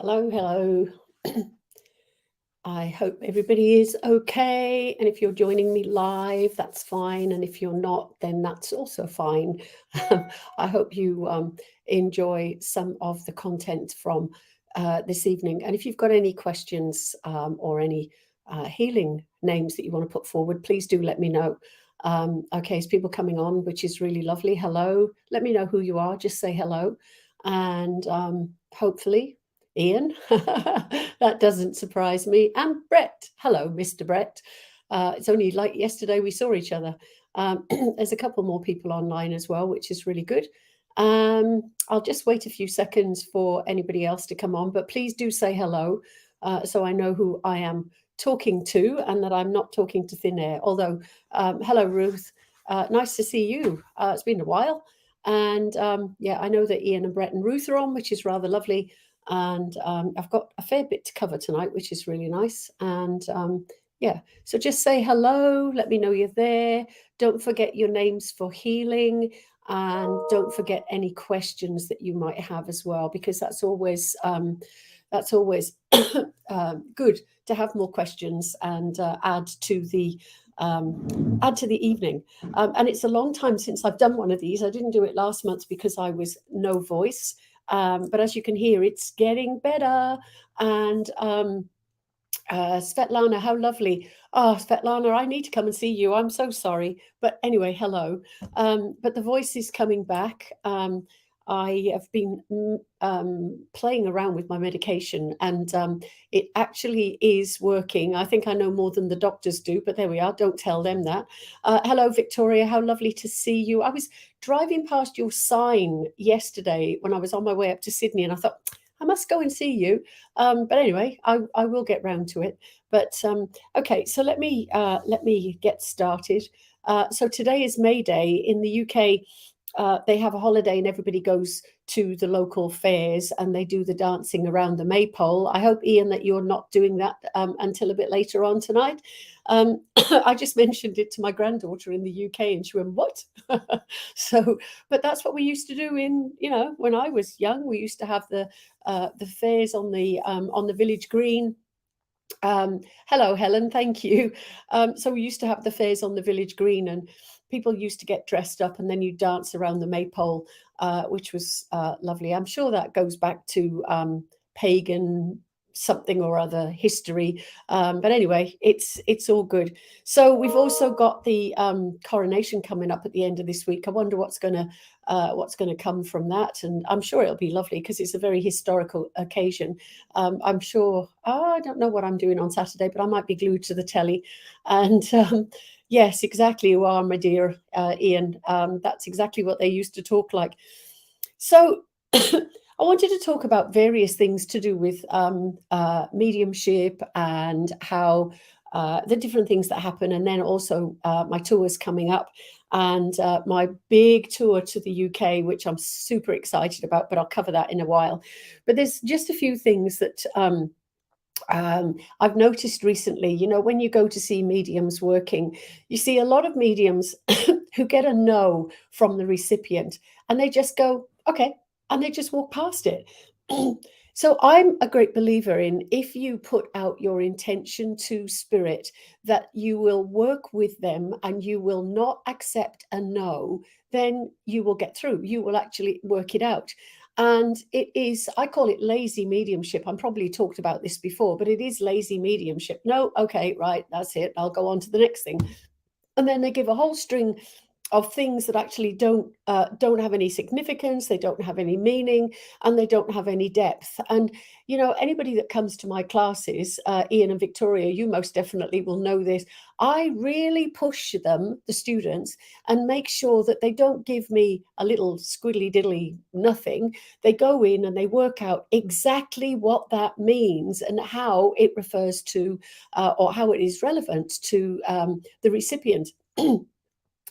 Hello, hello. I hope everybody is okay. And if you're joining me live, that's fine. And if you're not, then that's also fine. I hope you enjoy some of the content from this evening. And if you've got any questions or any healing names that you want to put forward, please do let me know. Okay, it's people coming on, which is really lovely. Hello. Let me know who you are. Just say hello. And hopefully Ian, that doesn't surprise me. And Brett, hello, Mr. Brett. It's only like yesterday we saw each other. There's a couple more people online as well, which is really good. I'll just wait a few seconds for anybody else to come on, but please do say hello so I know who I am talking to and that I'm not talking to thin air. Although, hello, Ruth. Nice to see you. It's been a while. And yeah, I know that Ian and Brett and Ruth are on, which is rather lovely. And I've got a fair bit to cover tonight, which is really nice. And yeah, so just say hello, let me know you're there. Don't forget your names for healing, and don't forget any questions that you might have as well, because that's always good to have more questions and add to the evening. And it's a long time since I've done one of these. I didn't do it last month because I was no voice. But as you can hear, it's getting better. And Svetlana, how lovely. Oh, Svetlana, I need to come and see you. I'm so sorry. But anyway, hello. But the voice is coming back. I have been playing around with my medication, and it actually is working. I think I know more than the doctors do, but there we are. Don't tell them that. Hello, Victoria. How lovely to see you. I was driving past your sign yesterday when I was on my way up to Sydney, and I thought, I must go and see you. But anyway, I will get round to it. But okay, so let me get started. So today is May Day in the UK. They have a holiday and everybody goes to the local fairs and they do the dancing around the maypole. I hope, Ian, that you're not doing that until a bit later on tonight. I just mentioned it to my granddaughter in the UK and she went, what? So, but that's what we used to do when I was young. We used to have the fairs on the village green. Hello, Helen. Thank you. So we used to have the fairs on the village green, and people used to get dressed up, and then you dance around the maypole, which was lovely. I'm sure that goes back to pagan something or other history, but anyway, it's all good. So we've also got the coronation coming up at the end of this week. I wonder what's going to come from that, and I'm sure it'll be lovely because it's a very historical occasion. I'm sure I don't know what I'm doing on Saturday, but I might be glued to the telly. And yes, exactly, you are, my dear Ian. That's exactly what they used to talk like. So I wanted to talk about various things to do with mediumship and how the different things that happen, and then also my tours coming up and my big tour to the UK, which I'm super excited about, but I'll cover that in a while. But there's just a few things that I've noticed recently. When you go to see mediums working, you see a lot of mediums who get a no from the recipient and they just go, okay, and they just walk past it. So I'm a great believer in, if you put out your intention to spirit that you will work with them and you will not accept a no, then you will get through. You will actually work it out. And it is, I call it lazy mediumship. I'm probably talked about this before, but it is lazy mediumship. No, okay, right, that's it. I'll go on to the next thing. And then they give a whole string of things that actually don't have any significance, they don't have any meaning, and they don't have any depth. And anybody that comes to my classes, Ian and Victoria, you most definitely will know this. I really push them, the students, and make sure that they don't give me a little squiddly diddly nothing. They go in and they work out exactly what that means and how it refers to or how it is relevant to the recipient.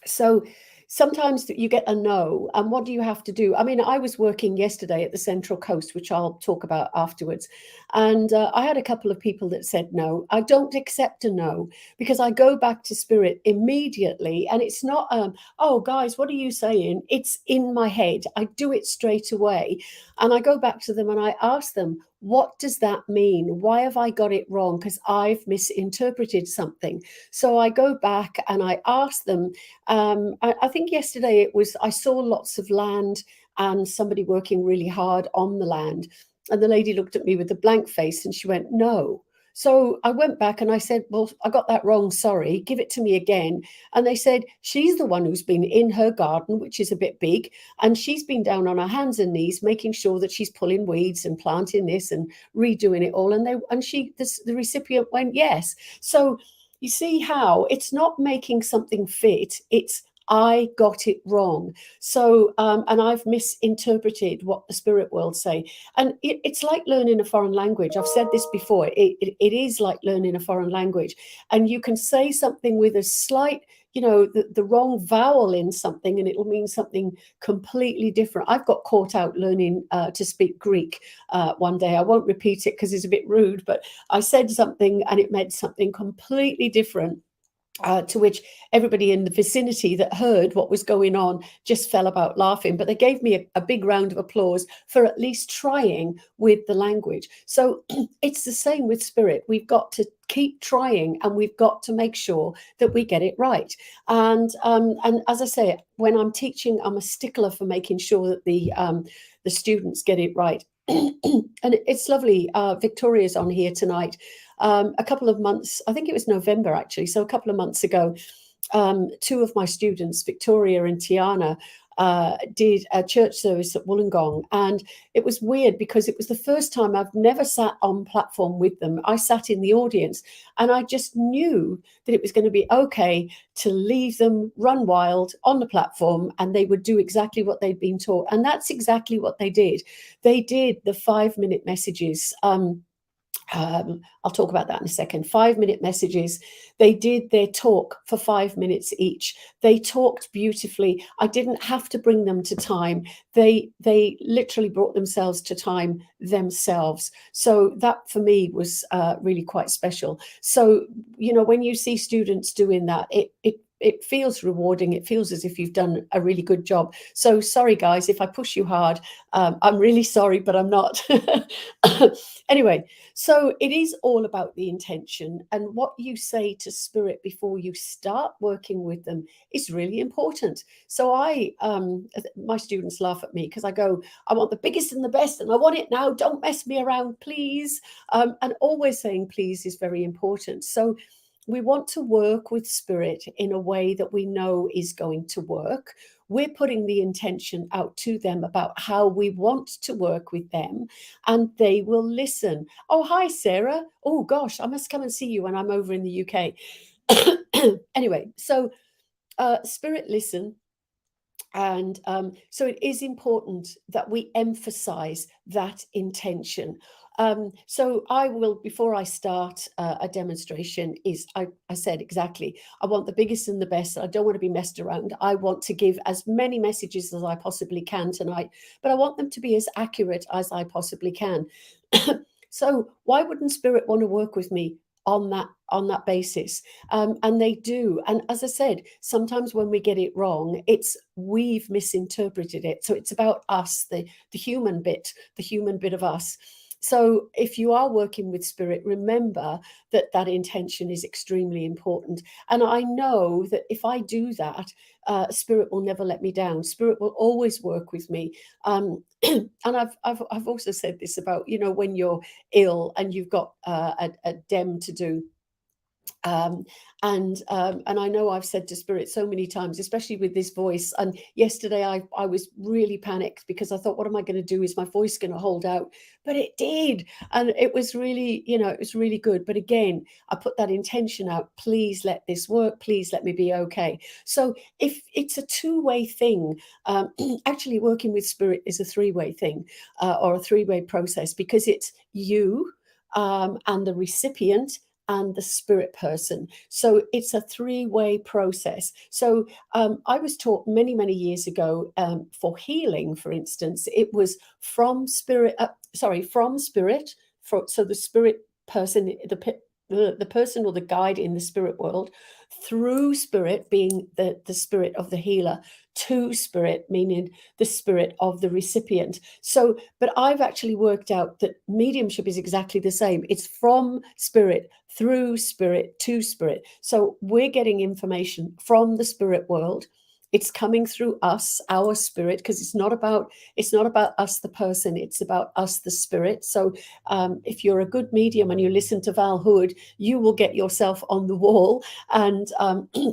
So sometimes you get a no, and what do you have to do? I mean, I was working yesterday at the Central Coast, which I'll talk about afterwards, and I had a couple of people that said no. I don't accept a no, because I go back to spirit immediately, and it's not oh guys, what are you saying? It's in my head. I do it straight away, and I go back to them and I ask them, what does that mean? Why have I got it wrong? Because I've misinterpreted something. So I go back and I ask them. I think yesterday it was, I saw lots of land and somebody working really hard on the land. And the lady looked at me with a blank face and she went, no. So I went back and I said, well, I got that wrong. Sorry, give it to me again. And they said, she's the one who's been in her garden, which is a bit big, and she's been down on her hands and knees, making sure that she's pulling weeds and planting this and redoing it all. And the recipient went, yes. So you see how it's not making something fit. It's I got it wrong. So, and I've misinterpreted what the spirit world say. And it's like learning a foreign language. I've said this before. It is like learning a foreign language. And you can say something with a slight, the wrong vowel in something, and it'll mean something completely different. I've got caught out learning to speak Greek one day. I won't repeat it because it's a bit rude, but I said something and it meant something completely different. To which everybody in the vicinity that heard what was going on just fell about laughing. But they gave me a big round of applause for at least trying with the language. So it's the same with spirit. We've got to keep trying, and we've got to make sure that we get it right. And as I say, when I'm teaching, I'm a stickler for making sure that the students get it right. And it's lovely. Victoria's on here tonight. A couple of months, I think it was November actually, so a couple of months ago, two of my students, Victoria and Tiana, did a church service at Wollongong. And it was weird because it was the first time I've never sat on platform with them. I sat in the audience and I just knew that it was going to be okay to leave them run wild on the platform and they would do exactly what they'd been taught. And that's exactly what they did. They did the 5-minute messages. I'll talk about that in a second. 5-minute messages. They did their talk for 5 minutes each. They talked beautifully. I didn't have to bring them to time. They literally brought themselves to time themselves. So that for me was really quite special. So, when you see students doing that, it feels rewarding. It feels as if you've done a really good job. So sorry, guys, if I push you hard. I'm really sorry, but I'm not. Anyway, so it is all about the intention, and what you say to spirit before you start working with them is really important. So my students laugh at me because I go, I want the biggest and the best, and I want it now. Don't mess me around, please. And always saying please is very important. So we want to work with spirit in a way that we know is going to work. We're putting the intention out to them about how we want to work with them, and they will listen. Oh, hi, Sarah. Oh, gosh, I must come and see you when I'm over in the UK. Anyway, so spirit listen. And so it is important that we emphasize that intention. So I will, before I start a demonstration, I said exactly, I want the biggest and the best. I don't want to be messed around. I want to give as many messages as I possibly can tonight, but I want them to be as accurate as I possibly can. So why wouldn't spirit want to work with me on that basis? And they do. And as I said, sometimes when we get it wrong, we've misinterpreted it. So it's about us, the human bit of us. So if you are working with spirit, remember that intention is extremely important. And I know that if I do that, spirit will never let me down. Spirit will always work with me. And I've also said this about, when you're ill and you've got a dem to do. And I know I've said to spirit so many times, especially with this voice. And yesterday I was really panicked because I thought, what am I going to do? Is my voice going to hold out? But it did, and it was really, it was really good. But again, I put that intention out. Please let this work. Please let me be okay. So if it's a two-way thing, actually working with spirit is a three-way thing, or a three-way process, because it's you and the recipient and the spirit person. So it's a three-way process. So I was taught many, many years ago for healing, for instance, it was from spirit, so the spirit person, the person or the guide in the spirit world through spirit, being the spirit of the healer, to spirit, meaning the spirit of the recipient. So, but I've actually worked out that mediumship is exactly the same. It's from spirit, through spirit, to spirit. So we're getting information from the spirit world. It's coming through us, our spirit, because it's not about us, the person. It's about us, the spirit. So if you're a good medium and you listen to Val Hood, you will get yourself on the wall, and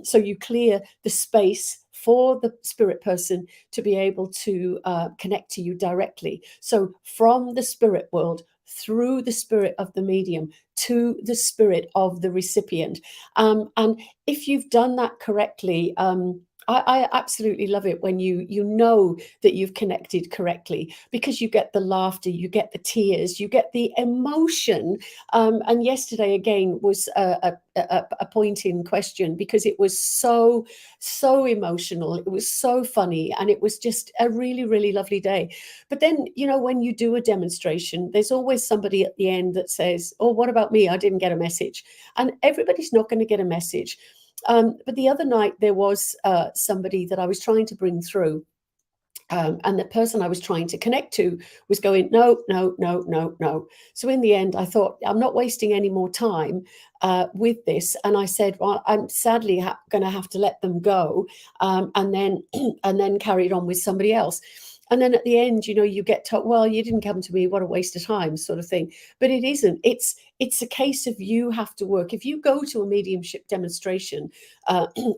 so you clear the space for the spirit person to be able to connect to you directly. So from the spirit world, through the spirit of the medium, to the spirit of the recipient. And if you've done that correctly, I absolutely love it when you know that you've connected correctly, because you get the laughter, you get the tears, you get the emotion. And yesterday again was a point in question, because it was so emotional. It was so funny, and it was just a really, really lovely day. But then, when you do a demonstration, there's always somebody at the end that says, "Oh, what about me? I didn't get a message." And everybody's not going to get a message. But the other night there was somebody that I was trying to bring through, and the person I was trying to connect to was going, no, no, no, no, no. So in the end, I thought, I'm not wasting any more time with this. And I said, well, I'm sadly going to have to let them go, and then carried on with somebody else. And then at the end, you get told, well, you didn't come to me, what a waste of time, sort of thing. But it isn't. It's a case of you have to work. If you go to a mediumship demonstration,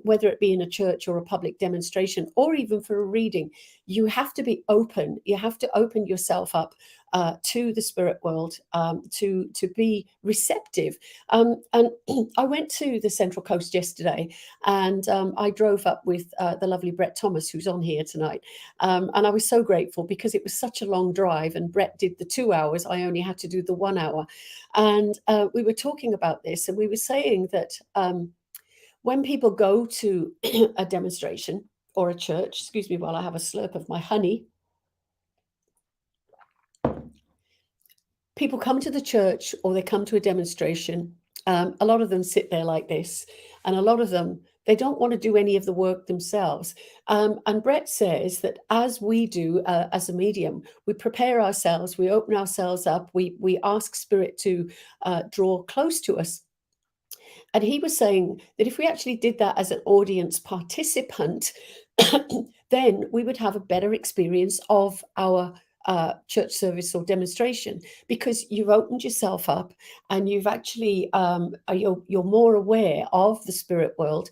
whether it be in a church or a public demonstration, or even for a reading, you have to be open. You have to open yourself up to the spirit world, to be receptive. And I went to the Central Coast yesterday, and I drove up with the lovely Brett Thomas, who's on here tonight. And I was so grateful, because it was such a long drive, and Brett did the 2 hours. I only had to do the 1 hour. And we were talking about this, and we were saying that when people go to a demonstration or a church, excuse me while I have a slurp of my honey. People come to the church or they come to a demonstration. A lot of them sit there like this, and a lot of them, they don't want to do any of the work themselves. And Brett says that as we do as a medium, we prepare ourselves, we open ourselves up, we ask spirit to draw close to us. And he was saying that if we actually did that as an audience participant, then we would have a better experience of our church service or demonstration, because you've opened yourself up, and you've actually you're more aware of the spirit world.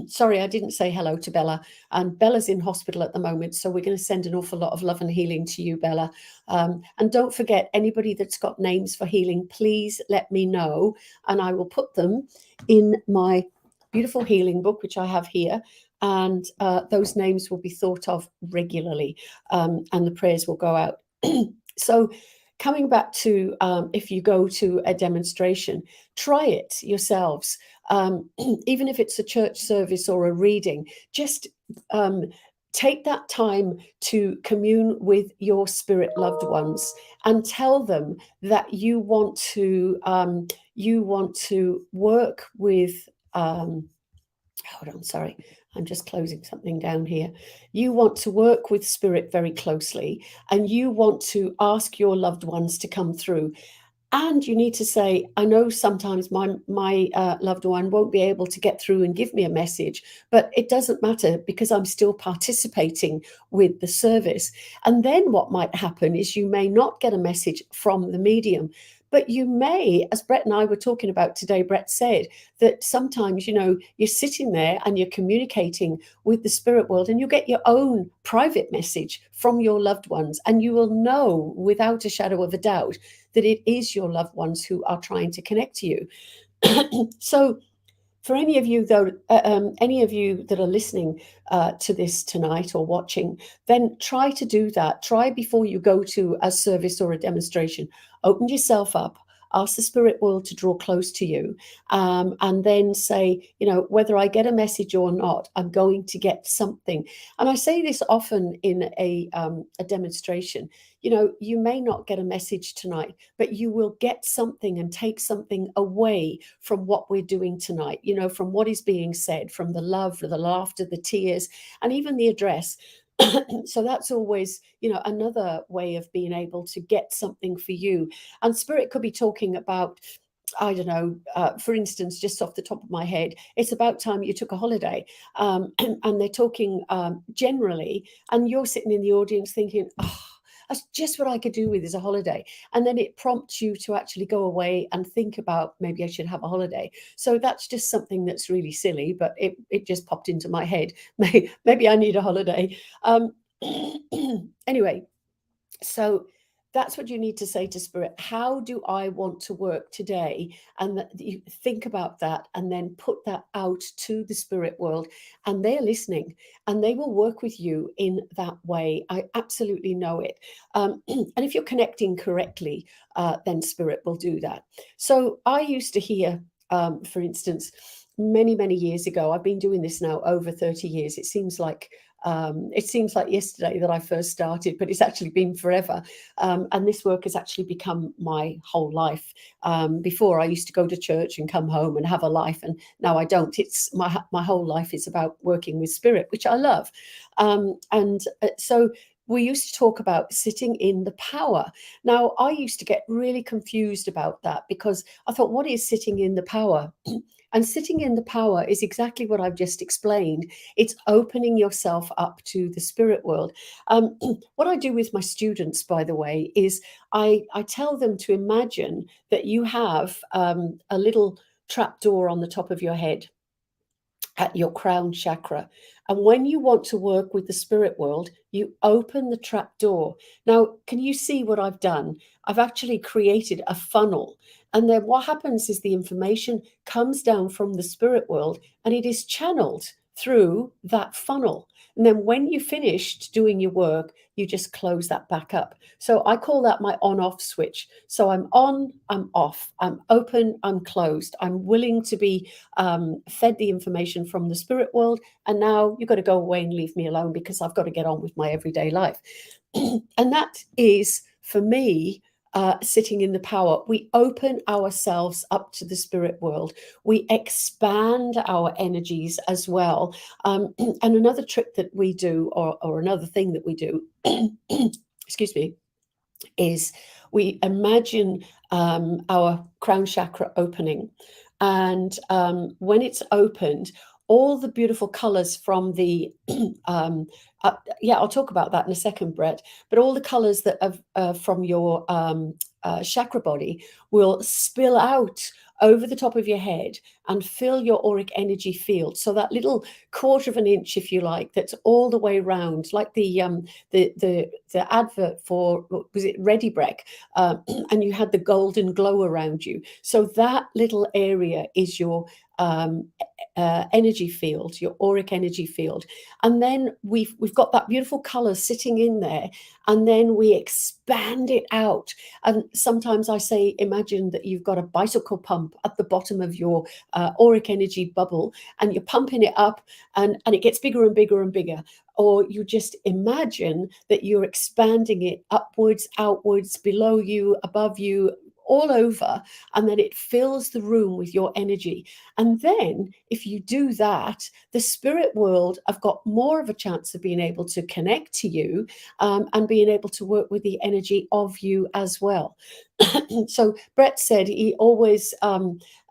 Sorry, I didn't say hello to Bella, and Bella's in hospital at the moment, so we're going to send an awful lot of love and healing to you, Bella. And don't forget, anybody that's got names for healing, please let me know, and I will put them in my beautiful healing book, which I have here. And those names will be thought of regularly, and the prayers will go out. So coming back to if you go to a demonstration, try it yourselves. Even if it's a church service or a reading, just take that time to commune with your spirit loved ones, and tell them that you want to work with. Hold on, sorry. I'm just closing something down here. You want to work with spirit very closely, and you want to ask your loved ones to come through. And you need to say, I know sometimes my loved one won't be able to get through and give me a message, but it doesn't matter, because I'm still participating with the service. And then what might happen is you may not get a message from the medium, but you may, as Brett and I were talking about today, Brett said that sometimes, you're sitting there and you're communicating with the spirit world, and you get your own private message from your loved ones, and you will know without a shadow of a doubt that it is your loved ones who are trying to connect to you. So for any of you, though, any of you that are listening to this tonight or watching, then try to do that. Try before you go to a service or a demonstration. Open yourself up. ask the spirit world to draw close to you, and then say, whether I get a message or not, I'm going to get something. And I say this often in a demonstration. You may not get a message tonight, but you will get something and take something away from what we're doing tonight, from what is being said, from the love, the laughter, the tears, and even the address. So that's always, another way of being able to get something for you. And spirit could be talking about, I don't know, for instance, just off the top of my head, it's about time you took a holiday. And they're talking generally, and you're sitting in the audience thinking, oh, that's just what I could do with is a holiday. And then it prompts you to actually go away and think about, maybe I should have a holiday. So that's just something that's really silly, but it just popped into my head. Maybe I need a holiday. Anyway, so that's what you need to say to spirit. How do I want to work today? And that you think about that and then put that out to the spirit world, and they're listening and they will work with you in that way. I absolutely know it. And if you're connecting correctly, then spirit will do that. So I used to hear, for instance, many, many years ago, I've been doing this now over 30 years. It seems like yesterday that I first started, but it's actually been forever. And this work has actually become my whole life. Before, I used to go to church and come home and have a life, and now I don't. It's my whole life is about working with spirit, which I love. So we used to talk about sitting in the power. Now, I used to get really confused about that because I thought, what is sitting in the power? And sitting in the power is exactly what I've just explained. It's opening yourself up to the spirit world. What I do with my students, by the way, is I tell them to imagine that you have a little trapdoor on the top of your head at your crown chakra. And when you want to work with the spirit world, you open the trap door. Now, can you see what I've done? I've actually created a funnel. And then what happens is the information comes down from the spirit world and it is channeled through that funnel. And then when you finished doing your work, you just close that back up. So I call that my on-off switch. So I'm on, I'm off, I'm open, I'm closed. I'm willing to be fed the information from the spirit world. And now you've got to go away and leave me alone because I've got to get on with my everyday life. And that is, for me, sitting in the power. We open ourselves up to the spirit world. We expand our energies as well. And another trick that we do, or another thing that we do, excuse me, is we imagine our crown chakra opening. And when it's opened, all the beautiful colors from the I'll talk about that in a second, Brett, but all the colors that are from your chakra body will spill out over the top of your head and fill your auric energy field. So that little quarter of an inch, if you like, that's all the way around, like the advert for, was it Ready Breck? And you had the golden glow around you. So that little area is your energy field, your auric energy field. And then we've got that beautiful color sitting in there, and then we expand it out. And sometimes I say, imagine that you've got a bicycle pump at the bottom of your auric energy bubble, and you're pumping it up, and it gets bigger and bigger and bigger. Or you just imagine that you're expanding it upwards, outwards, below you, above you, all over, and then it fills the room with your energy. And then if you do that, the spirit world have got more of a chance of being able to connect to you and being able to work with the energy of you as well. So Brett said he always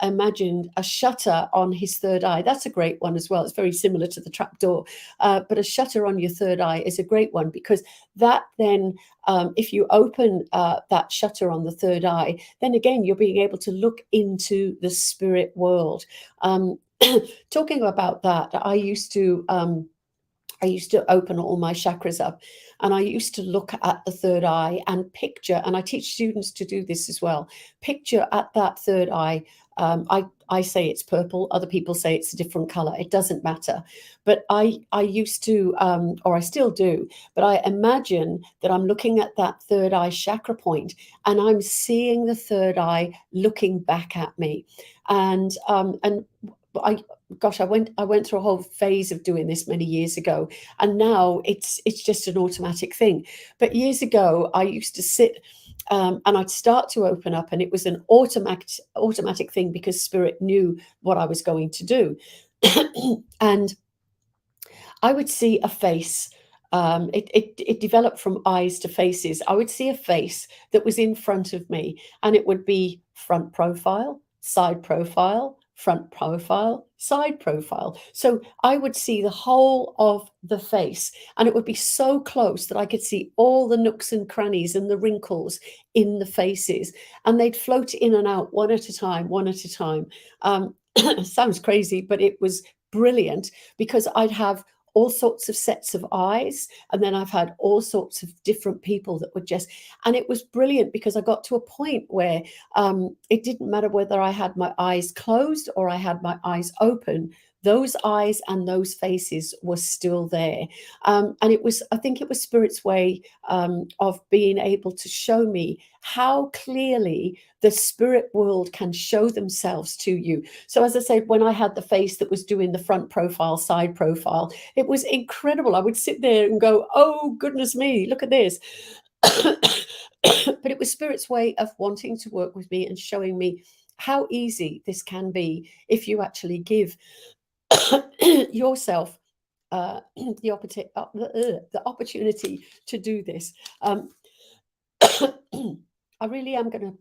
imagined a shutter on his third eye. That's a great one as well. It's very similar to the trapdoor, but a shutter on your third eye is a great one, because that then, if you open that shutter on the third eye, then again, you're being able to look into the spirit world. Talking about that, I used to open all my chakras up, and I used to look at the third eye and picture, and I teach students to do this as well, picture at that third eye I say it's purple. Other people say it's a different color. It doesn't matter. But I used to, or I still do, but I imagine that I'm looking at that third eye chakra point, and I'm seeing the third eye looking back at me. And I, gosh, I went through a whole phase of doing this many years ago, and now it's just an automatic thing. But years ago, I used to sit, and I'd start to open up, and it was an automatic thing because spirit knew what I was going to do. And I would see a face. It developed from eyes to faces. I would see a face that was in front of me, and it would be front profile, side profile, front profile, side profile. So I would see the whole of the face, and it would be so close that I could see all the nooks and crannies and the wrinkles in the faces, and they'd float in and out one at a time, one at a time. Sounds crazy, but it was brilliant because I'd have all sorts of sets of eyes, and then I've had all sorts of different people that would just, and it was brilliant because I got to a point where it didn't matter whether I had my eyes closed or I had my eyes open. Those eyes and those faces were still there. And it was, I think it was spirit's way of being able to show me how clearly the spirit world can show themselves to you. So as I said, when I had the face that was doing the front profile, side profile, it was incredible. I would sit there and go, oh, goodness me, look at this. But it was spirit's way of wanting to work with me and showing me how easy this can be if you actually give yourself the opportunity to do this. I really am going to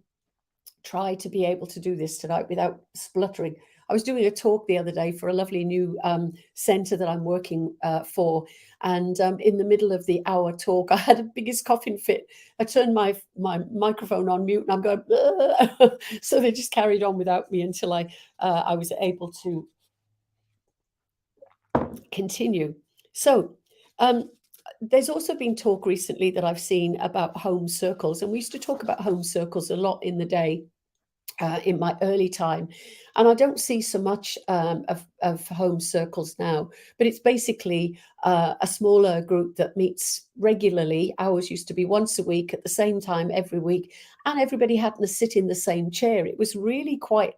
try to be able to do this tonight without spluttering. I was doing a talk the other day for a lovely new centre that I'm working for, and in the middle of the hour talk, I had a biggest coughing fit. I turned my microphone on mute, and I'm going, so they just carried on without me until I was able to continue. So there's also been talk recently that I've seen about home circles, and we used to talk about home circles a lot in the day in my early time, and I don't see so much of home circles now, but it's basically a smaller group that meets regularly. Ours used to be once a week at the same time every week, and everybody happened to sit in the same chair. It was really quite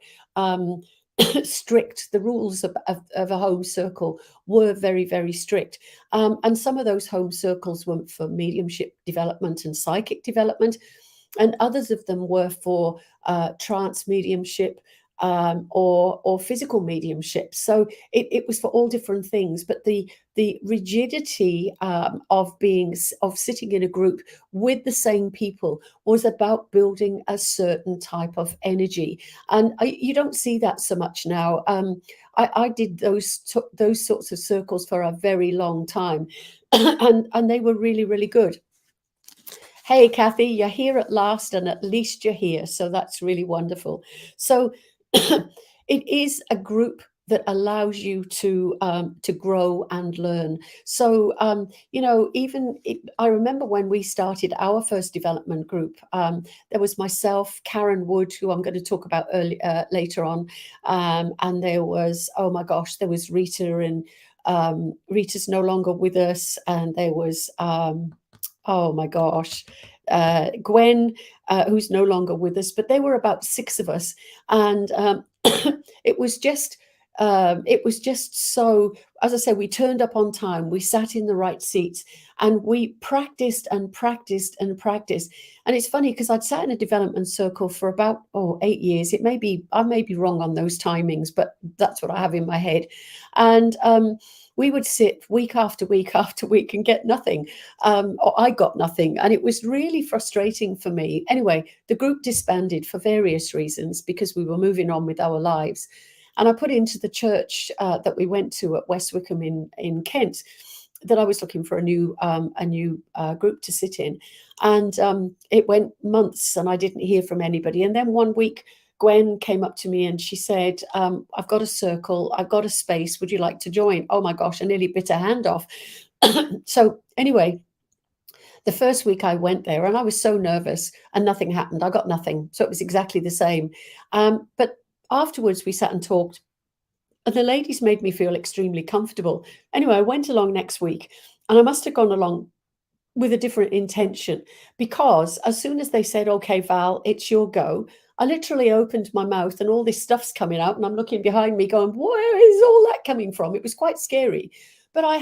strict. The rules of a home circle were very, very strict. And some of those home circles were for mediumship development and psychic development, and others of them were for trance mediumship, or physical mediumship. So it was for all different things. But the rigidity of sitting in a group with the same people was about building a certain type of energy, and you don't see that so much now. I did those sorts of circles for a very long time, and they were really, really good. Hey, Kathy, you're here at last, and at least you're here. So that's really wonderful. So it is a group that allows you to grow and learn. So I remember when we started our first development group, there was myself, Karen Wood, who I'm going to talk about later on, and there was, oh my gosh, there was Rita, and Rita's no longer with us, and there was oh my gosh, Gwen, who's no longer with us, but there were about 6 of us, and it was just so, as I said, we turned up on time, we sat in the right seats, and we practiced and practiced and practiced. And it's funny because I'd sat in a development circle for about 8 years. I may be wrong on those timings, but that's what I have in my head. And we would sit week after week after week and get nothing, or I got nothing, and it was really frustrating for me. Anyway, the group disbanded for various reasons because we were moving on with our lives. And I put into the church that we went to at West Wickham in Kent that I was looking for a new group to sit in, and it went months, and I didn't hear from anybody. And then one week, Gwen came up to me and she said, I've got a circle, I've got a space, would you like to join? Oh my gosh, I nearly bit her hand off. So anyway, the first week I went there, and I was so nervous, and nothing happened. I got nothing. So it was exactly the same. But afterwards we sat and talked, and the ladies made me feel extremely comfortable. Anyway, I went along next week, and I must have gone along with a different intention, because as soon as they said, "Okay, Val, it's your go," I literally opened my mouth and all this stuff's coming out, and I'm looking behind me going, "Where is all that coming from?" It was quite scary. But I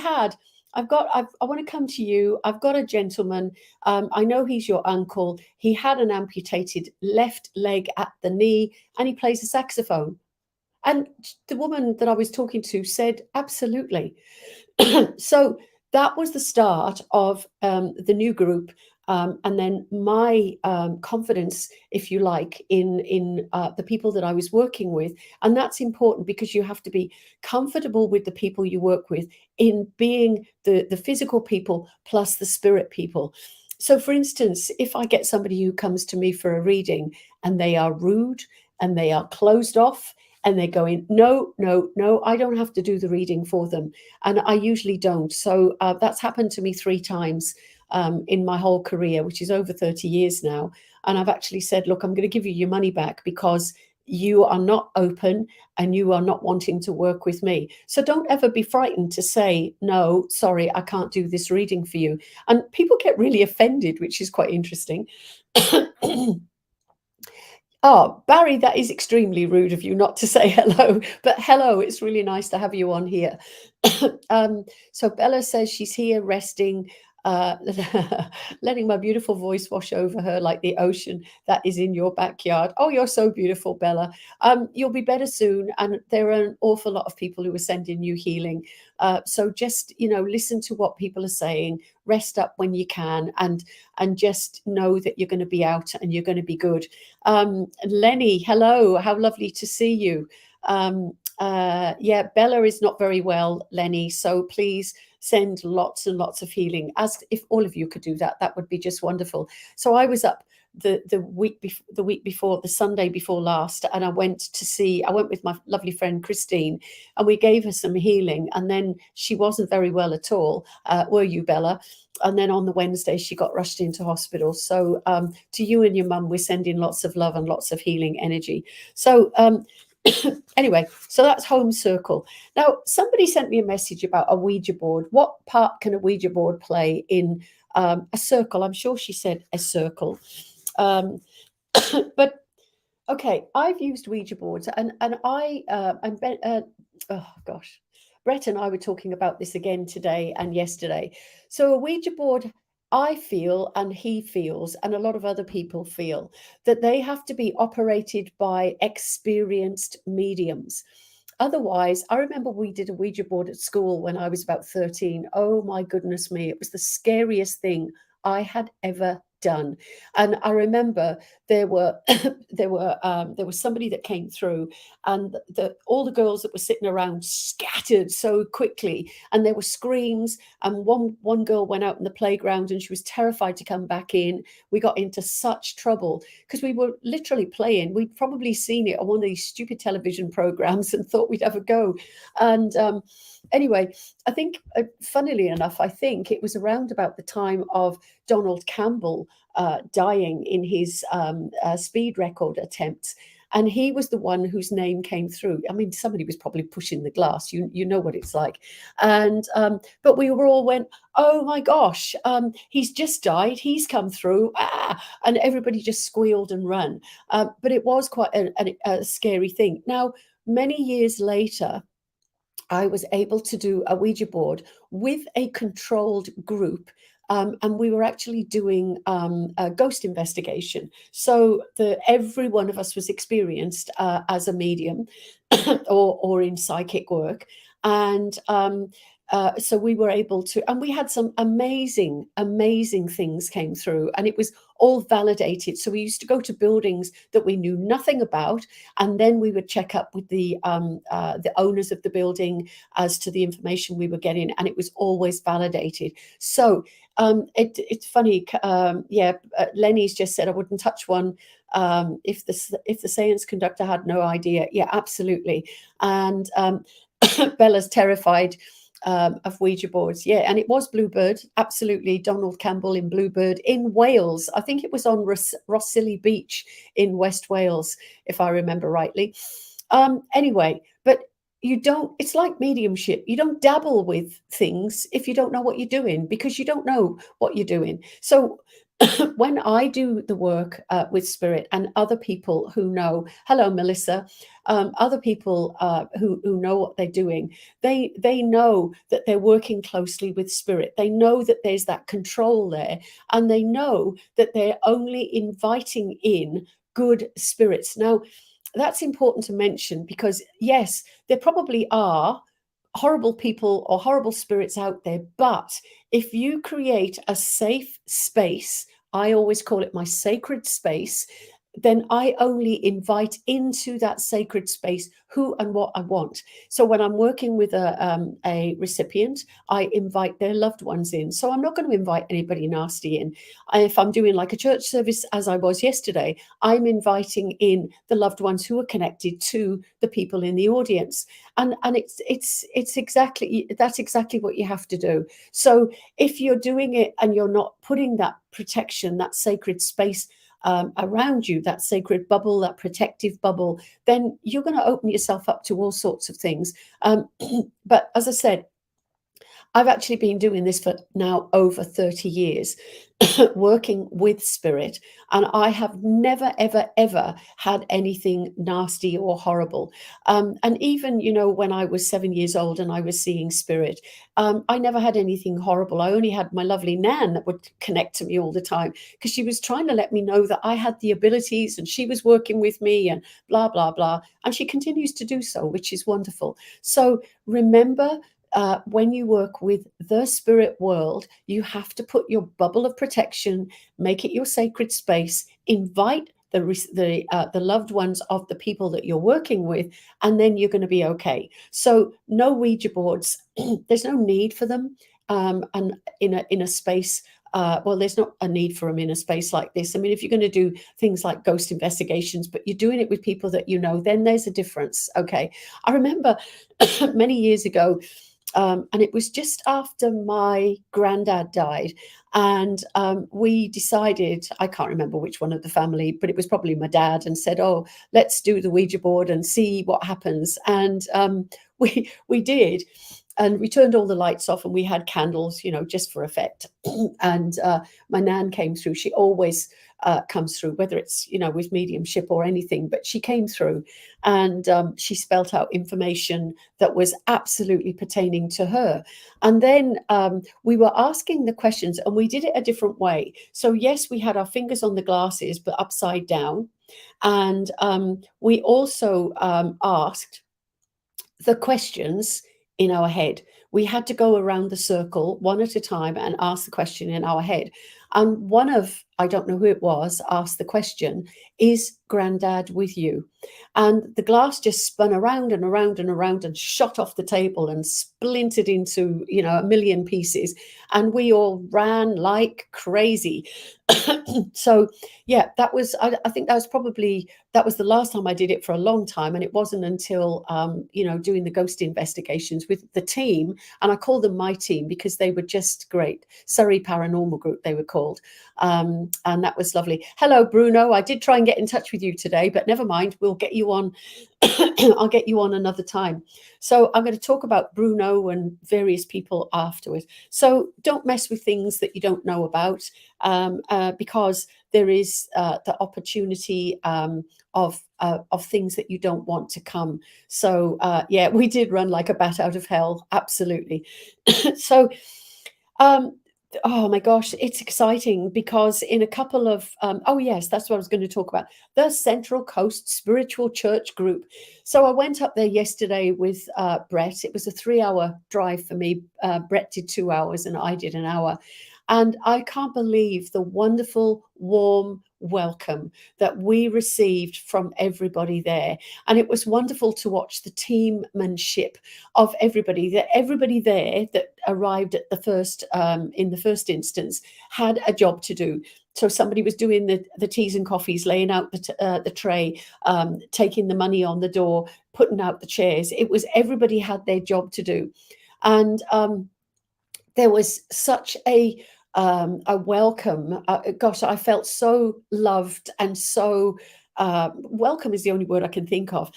want to come to you. I've got a gentleman. I know he's your uncle. He had an amputated left leg at the knee, and he plays a saxophone. And the woman that I was talking to said, absolutely. So that was the start of the new group. And then my confidence, if you like, in the people that I was working with. And that's important, because you have to be comfortable with the people you work with, in being the physical people plus the spirit people. So, for instance, if I get somebody who comes to me for a reading and they are rude and they are closed off, and they're going, no, no, no, I don't have to do the reading for them. And I usually don't. So that's happened to me 3 times in my whole career, which is over 30 years now. And I've actually said, look, I'm going to give you your money back, because you are not open and you are not wanting to work with me. So don't ever be frightened to say, no, sorry, I can't do this reading for you. And people get really offended, which is quite interesting. Oh, Barry, that is extremely rude of you not to say hello. But hello, it's really nice to have you on here. So Bella says she's here resting, uh, letting my beautiful voice wash over her like the ocean that is in your backyard. Oh, you're so beautiful, Bella. You'll be better soon. And there are an awful lot of people who are sending you healing. So just, listen to what people are saying, rest up when you can, and just know that you're going to be out and you're going to be good. Lenny, hello. How lovely to see you. Yeah, Bella is not very well, Lenny. So please send lots and lots of healing. As if all of you could do that, that would be just wonderful. So I was up the week before, the Sunday before last, and I went with my lovely friend Christine, and we gave her some healing, and then she wasn't very well at all. Were you, Bella? And then on the Wednesday, she got rushed into hospital. So to you and your mum, we're sending lots of love and lots of healing energy. So anyway, so that's home circle. Now, somebody sent me a message about a Ouija board. What part can a Ouija board play in a circle? I'm sure she said a circle. But okay, I've used Ouija boards, and oh gosh, Brett and I were talking about this again today and yesterday. So a Ouija board, I feel, and he feels, and a lot of other people feel, that they have to be operated by experienced mediums. Otherwise, I remember we did a Ouija board at school when I was about 13. Oh my goodness me, it was the scariest thing I had ever done. And I remember there were there was somebody that came through, and all the girls that were sitting around scattered so quickly, and there were screams, and one girl went out in the playground and she was terrified to come back in. We got into such trouble because we were literally playing. We'd probably seen it on one of these stupid television programs and thought we'd have a go. And anyway, I think, funnily enough, I think it was around about the time of Donald Campbell dying in his speed record attempts. And he was the one whose name came through. I mean, somebody was probably pushing the glass. You know what it's like. And but we were all went, oh my gosh, he's just died. He's come through. Ah! And everybody just squealed and ran. But it was quite a scary thing. Now, many years later, I was able to do a Ouija board with a controlled group. And we were actually doing a ghost investigation. So every one of us was experienced as a medium or in psychic work. And so we were able to, and we had some amazing, amazing things came through, and it was all validated. So we used to go to buildings that we knew nothing about, and then we would check up with the owners of the building as to the information we were getting, and it was always validated. So it's funny. Yeah, Lenny's just said I wouldn't touch one if the seance conductor had no idea. Yeah, absolutely. And Bella's terrified of Ouija boards. Yeah, and it was Bluebird, absolutely. Donald Campbell in Bluebird in Wales. I think it was on Rossili Beach in West Wales, if I remember rightly. Anyway, but you don't, it's like mediumship. You don't dabble with things if you don't know what you're doing, because you don't know what you're doing. So when I do the work with spirit, and other people who know, hello, Melissa, other people who know what they're doing, they know that they're working closely with spirit. They know that there's that control there, and they know that they're only inviting in good spirits. Now, that's important to mention, because yes, there probably are horrible people or horrible spirits out there, but if you create a safe space, I always call it my sacred space, then I only invite into that sacred space who and what I want. So when I'm working with a recipient, I invite their loved ones in. So I'm not going to invite anybody nasty in. If I'm doing like a church service, as I was yesterday, I'm inviting in the loved ones who are connected to the people in the audience. And it's exactly, that's exactly what you have to do. So if you're doing it and you're not putting that protection, that sacred space around you, that sacred bubble, that protective bubble, then you're going to open yourself up to all sorts of things. But as I said, I've actually been doing this for now over 30 years, working with spirit, and I have never, ever, ever had anything nasty or horrible. And even, when I was 7 years old and I was seeing spirit, I never had anything horrible. I only had my lovely Nan that would connect to me all the time, because she was trying to let me know that I had the abilities and she was working with me and blah, blah, blah. And she continues to do so, which is wonderful. So remember, when you work with the spirit world, you have to put your bubble of protection, make it your sacred space, invite the loved ones of the people that you're working with, and then you're going to be okay. So no Ouija boards. There's no need for them, and in a space. Well, there's not a need for them in a space like this. I mean, if you're going to do things like ghost investigations, but you're doing it with people that you know, then there's a difference. Okay, I remember many years ago. And it was just after my granddad died. And we decided, I can't remember which one of the family, but it was probably my dad, and said, oh, let's do the Ouija board and see what happens. And we did. And we turned all the lights off and we had candles, just for effect. And my Nan came through. She always comes through, whether it's, with mediumship or anything, but she came through, and she spelt out information that was absolutely pertaining to her. And then we were asking the questions, and we did it a different way. So yes, we had our fingers on the glasses, but upside down. And we also asked the questions in our head. We had to go around the circle one at a time and ask the question in our head. And one of, I don't know who it was, asked the question, is Grandad with you? And the glass just spun around and around and around and shot off the table and splintered into, a million pieces. And we all ran like crazy. So, yeah, that was, I think that was the last time I did it for a long time. And it wasn't until, doing the ghost investigations with the team, and I call them my team because they were just great. Surrey Paranormal Group, they were called. And that was lovely. Hello, Bruno. I did try and get in touch with you today, but never mind. We'll get you on. I'll get you on another time. So I'm going to talk about Bruno and various people afterwards. So don't mess with things that you don't know about, because there is the opportunity of things that you don't want to come. So yeah, we did run like a bat out of hell. Absolutely. So oh my gosh, it's exciting, because in a couple of oh yes, that's what I was going to talk about, the Central Coast Spiritual Church Group. So I went up there yesterday with Brett. It was a 3-hour drive for me. Brett did 2 hours and I did an hour. And I can't believe the wonderful, warm welcome that we received from everybody there. And it was wonderful to watch the teammanship of everybody. That everybody there that arrived at the first, in the first instance, had a job to do. So somebody was doing the teas and coffees, laying out the tray, taking the money on the door, putting out the chairs. It was, everybody had their job to do. And there was such a welcome. Gosh, I felt so loved and so welcome is the only word I can think of.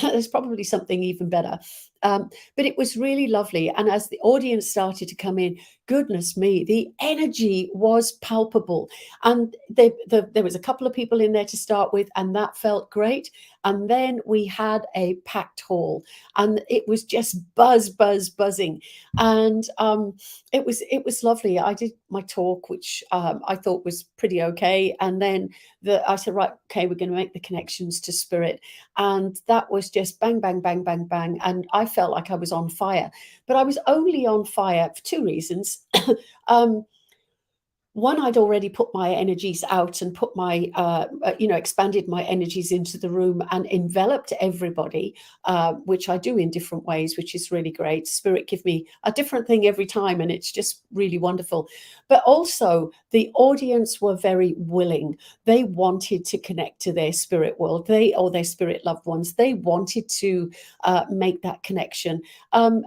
There's probably something even better. But it was really lovely. And as the audience started to come in, goodness me, the energy was palpable. And there was a couple of people in there to start with, and that felt great. And then we had a packed hall, and it was just buzzing. And it was lovely. I did my talk, which I thought was pretty okay. And then I said, right, okay, we're going to make the connections to spirit. And that was just bang, bang, bang, bang, bang. And I felt like I was on fire. But I was only on fire for two reasons. um, One, I'd already put my energies out and put my, expanded my energies into the room and enveloped everybody, which I do in different ways, which is really great. Spirit give me a different thing every time, and it's just really wonderful. But also, the audience were very willing. They wanted to connect to their spirit world, or their spirit loved ones. They wanted to make that connection. And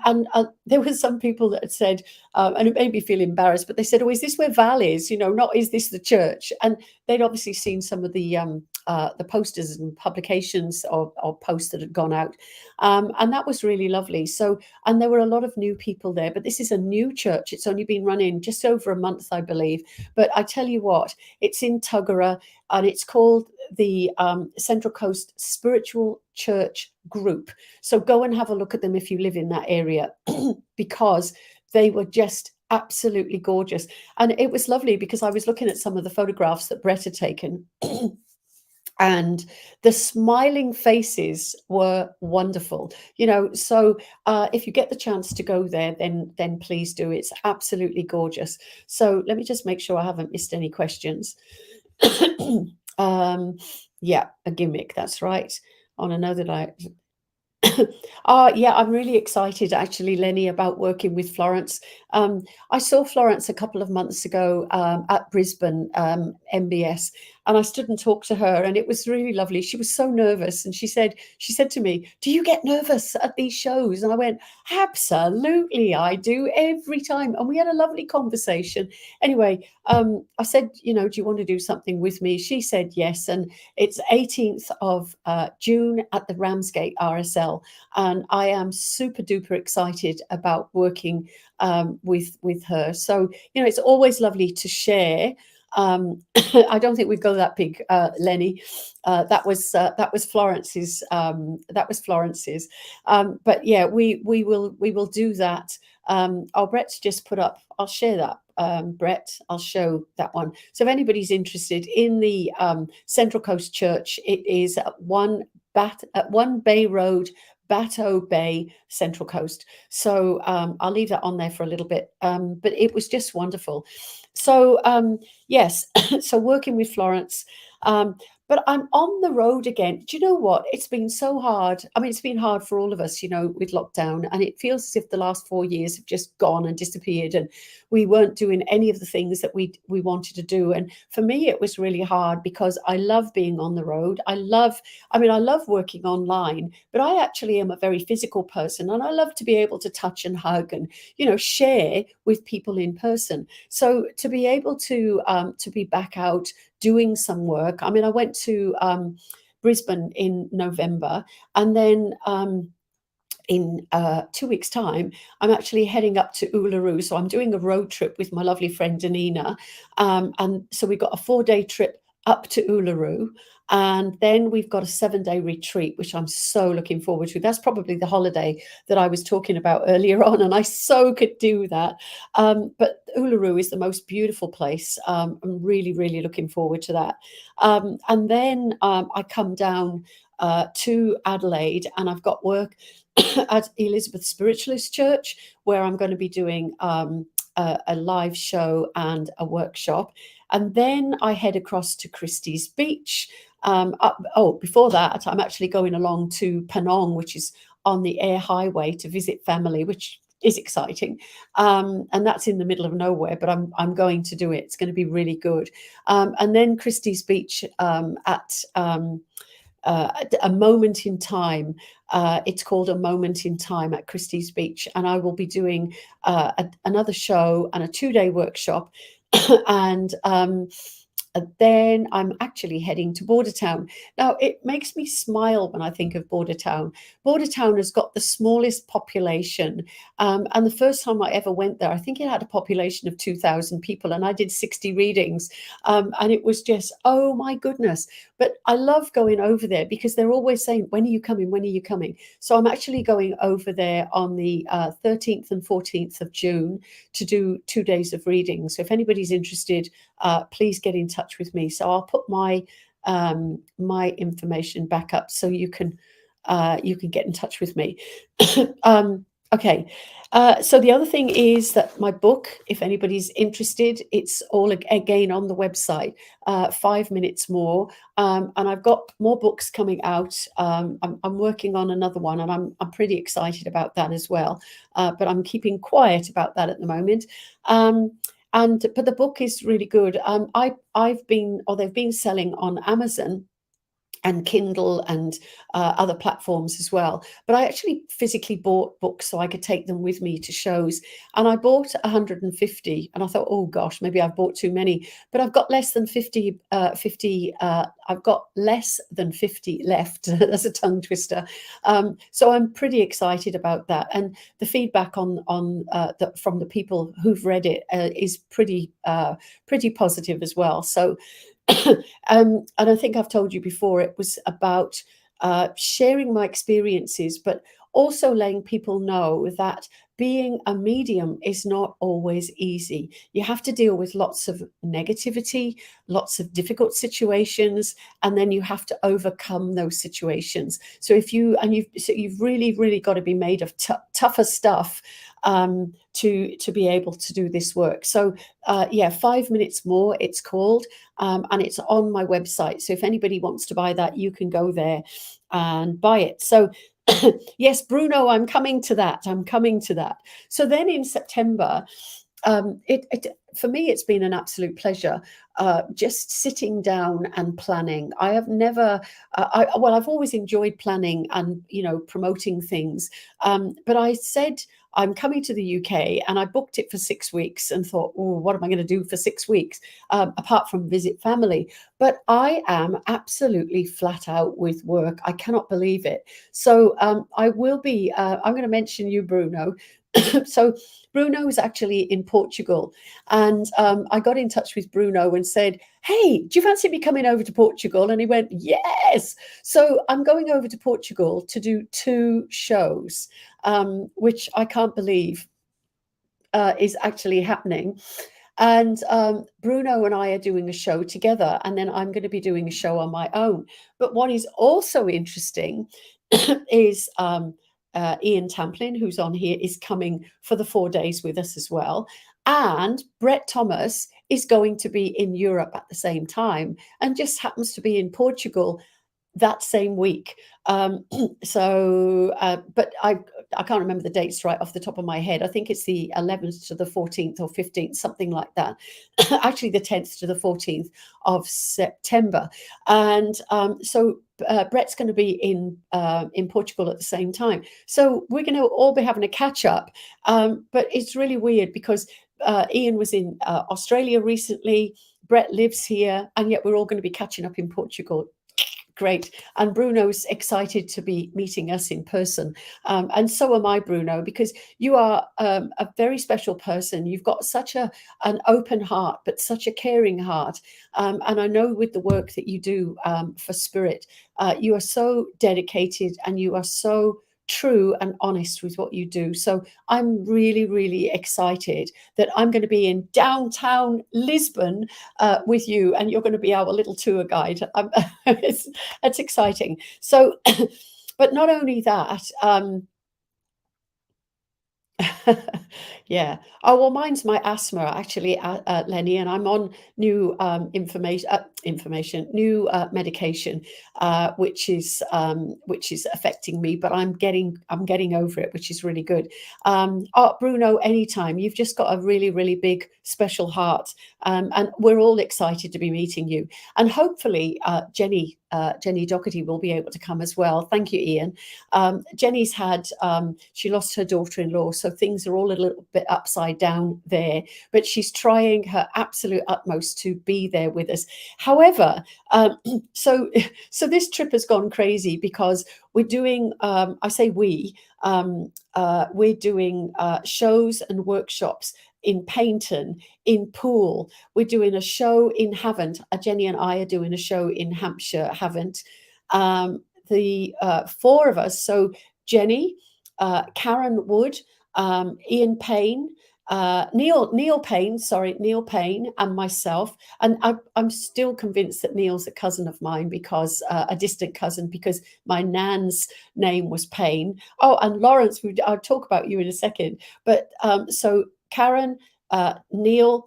there were some people that had said, and it made me feel embarrassed, but they said, "Oh, is this where Val is? Not is this the church?" And they'd obviously seen some of the posters and publications or posts that had gone out, and that was really lovely. So, and there were a lot of new people there, but this is a new church. It's only been running just over a month, I believe. But I tell you what, it's in Tuggerah, and it's called the Central Coast Spiritual Church Group. So go and have a look at them if you live in that area, because they were just absolutely gorgeous. And it was lovely because I was looking at some of the photographs that Brett had taken. And the smiling faces were wonderful. So if you get the chance to go there, then please do. It's absolutely gorgeous. So let me just make sure I haven't missed any questions. Yeah, a gimmick, that's right. On another night. Yeah, I'm really excited actually, Lenny, about working with Florence. I saw Florence a couple of months ago at Brisbane MBS, and I stood and talked to her, and it was really lovely. She was so nervous, and she said to me, "Do you get nervous at these shows?" And I went, "Absolutely, I do every time." And we had a lovely conversation. Anyway, I said, "Do you want to do something with me?" She said yes, and it's 18th of June at the Ramsgate RSL. And I am super duper excited about working with her. So it's always lovely to share. I don't think we'd go that big, Lenny. That was Florence's. That was Florence's. But yeah, we will do that. Brett's just put up. I'll share that. Brett, I'll show that one. So if anybody's interested in the Central Coast Church, it is at One Bay Road, Bateau Bay, Central Coast. So I'll leave that on there for a little bit. But it was just wonderful. So yes, so working with Florence. But I'm on the road again. Do you know what? It's been so hard. I mean, it's been hard for all of us, with lockdown. And it feels as if the last 4 years have just gone and disappeared. And we weren't doing any of the things that we wanted to do. And for me, it was really hard because I love being on the road. I love working online, but I actually am a very physical person. And I love to be able to touch and hug and, share with people in person. So to be able to be back out doing some work. I mean, I went to Brisbane in November, and then in 2 weeks' time, I'm actually heading up to Uluru. So I'm doing a road trip with my lovely friend Danina. And so we got a 4-day trip up to Uluru. And then we've got a 7-day retreat, which I'm so looking forward to. That's probably the holiday that I was talking about earlier on, and I so could do that. But Uluru is the most beautiful place. I'm really, really looking forward to that. And then I come down to Adelaide, and I've got work at Elizabeth Spiritualist Church, where I'm going to be doing a live show and a workshop. And then I head across to Christie's Beach. Before that, I'm actually going along to Penong, which is on the Air Highway, to visit family, which is exciting. And that's in the middle of nowhere, but I'm going to do it. It's going to be really good. And then Christie's Beach at A Moment in Time. It's called A Moment in Time at Christie's Beach. And I will be doing another show and a 2-day workshop. And And then I'm actually heading to Bordertown. Now, it makes me smile when I think of Bordertown. Bordertown has got the smallest population. And the first time I ever went there, I think it had a population of 2,000 people, and I did 60 readings. And it was just, oh my goodness. But I love going over there because they're always saying, when are you coming? When are you coming? So I'm actually going over there on the 13th and 14th of June to do 2 days of reading. So if anybody's interested, please get in touch with me. So I'll put my information back up so you can get in touch with me. Okay. So the other thing is that my book, if anybody's interested, it's all again on the website, 5 minutes more. And I've got more books coming out. I'm working on another one, and I'm pretty excited about that as well. But I'm keeping quiet about that at the moment. But the book is really good. They've been selling on Amazon and Kindle and other platforms as well. But I actually physically bought books so I could take them with me to shows. And I bought 150, and I thought, oh gosh, maybe I've bought too many. But I've got less than 50. I've got less than 50 left. That's a tongue twister. So I'm pretty excited about that. And the feedback from the people who've read it is pretty positive as well. So. And I think I've told you before, it was about sharing my experiences, but also letting people know that being a medium is not always easy. You have to deal with lots of negativity, lots of difficult situations, and then you have to overcome those situations. So you've really, really got to be made of tougher stuff to be able to do this work. So 5 minutes more, it's called, and it's on my website. So if anybody wants to buy that, you can go there and buy it. So yes, Bruno, I'm coming to that. So then in September, for me, it's been an absolute pleasure just sitting down and planning. I have never, I've always enjoyed planning and, promoting things. But I said, I'm coming to the UK, and I booked it for 6 weeks and thought, oh, what am I going to do for 6 weeks apart from visit family? But I am absolutely flat out with work. I cannot believe it. So I will be, I'm going to mention you, Bruno. So Bruno is actually in Portugal, and I got in touch with Bruno and said, hey, do you fancy me coming over to Portugal? And he went, yes. So I'm going over to Portugal to do 2 shows, which I can't believe is actually happening. And Bruno and I are doing a show together, and then I'm going to be doing a show on my own. But what is also interesting is Ian Tamplin, who's on here, is coming for the 4 days with us as well. And Brett Thomas is going to be in Europe at the same time, and just happens to be in Portugal that same week. But I can't remember the dates right off the top of my head. I think it's the 11th to the 14th or 15th, something like that. Actually, the 10th to the 14th of September. And so Brett's going to be in Portugal at the same time. So we're going to all be having a catch up. But it's really weird because Ian was in Australia recently. Brett lives here, and yet we're all going to be catching up in Portugal. Great. And Bruno's excited to be meeting us in person. And so am I, Bruno, because you are a very special person. You've got such an open heart, but such a caring heart. And I know with the work that you do for Spirit, you are so dedicated, and you are so true and honest with what you do. So I'm really, really excited that I'm going to be in downtown Lisbon with you, and you're going to be our little tour guide. It's exciting. So, but not only that, yeah. Oh, well, mine's my asthma actually, Lenny, and I'm on new new medication, which is affecting me, but I'm getting over it, which is really good. Bruno, anytime. You've just got a really, really big, special heart, and we're all excited to be meeting you. And hopefully, Jenny Jenny Doherty will be able to come as well. Thank you, Ian. Jenny's had, she lost her daughter-in-law, so things are all a little bit upside down there, but she's trying her absolute utmost to be there with us. However, so this trip has gone crazy because we're doing, I say we're doing shows and workshops in Paynton, in Poole. We're doing a show in Havant. Jenny and I are doing a show in Hampshire, Havant. The four of us, so Jenny, Karen Wood, Ian Payne, Neil Payne, and myself. And I'm still convinced that Neil's a cousin of mine, because a distant cousin, because my nan's name was Payne. Oh, and Lawrence, I'll talk about you in a second. But so Karen, Neil,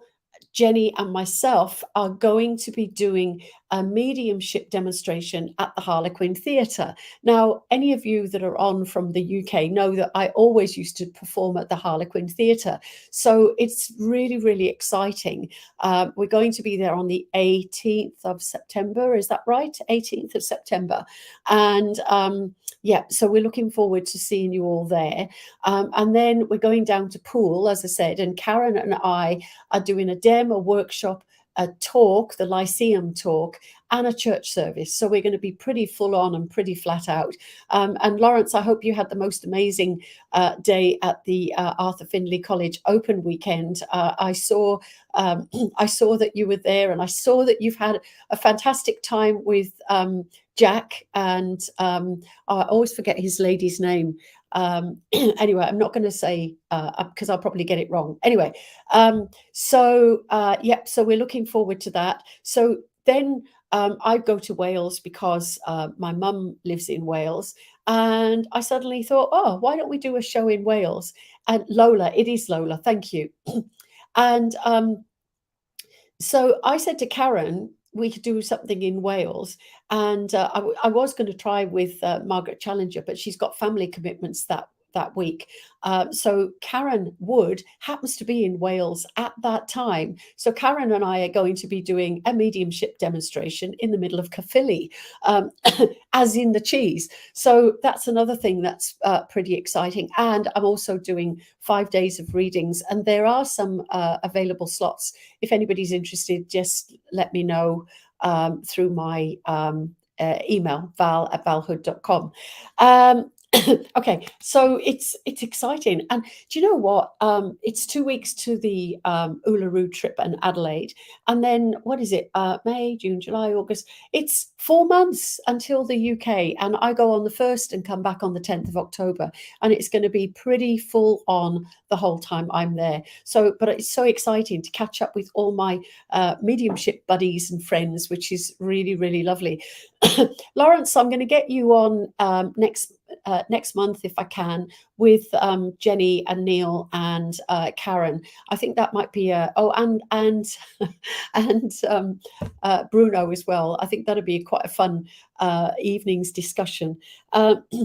Jenny, and myself are going to be doing a mediumship demonstration at the Harlequin Theatre. Now, any of you that are on from the UK know that I always used to perform at the Harlequin Theatre. So it's really, really exciting. We're going to be there on the 18th of September. Is that right? 18th of September. And yeah, so we're looking forward to seeing you all there. And then we're going down to Poole, as I said, and Karen and I are doing a demo workshop, a talk, the Lyceum talk, and a church service. So we're going to be pretty full on and pretty flat out. And Lawrence, I hope you had the most amazing day at the Arthur Findlay College Open weekend. I saw that you were there, and I saw that you've had a fantastic time with Jack, and I always forget his lady's name. Anyway, I'm not going to say because I'll probably get it wrong. Anyway, so we're looking forward to that. So then I go to Wales because my mum lives in Wales, and I suddenly thought, oh, why don't we do a show in Wales? And Lola, it is Lola, thank you. And so I said to Karen, we could do something in Wales. And I was going to try with Margaret Challenger, but she's got family commitments that week. So Karen Wood happens to be in Wales at that time. So Karen and I are going to be doing a mediumship demonstration in the middle of Caerphilly, as in the cheese. So that's another thing that's pretty exciting. And I'm also doing 5 days of readings, and there are some available slots. If anybody's interested, just let me know through my email, val@valhood.com. Okay, so it's exciting. And do you know what? It's 2 weeks to the Uluru trip in Adelaide. And then what is it? May, June, July, August. It's 4 months until the UK. And I go on the 1st and come back on the 10th of October. And it's going to be pretty full on the whole time I'm there. So, but it's so exciting to catch up with all my mediumship buddies and friends, which is really, really lovely. Lawrence, I'm going to get you on next month if I can, with Jenny and Neil and Karen. I think that might be and Bruno as well. I think that'll be quite a fun evening's discussion.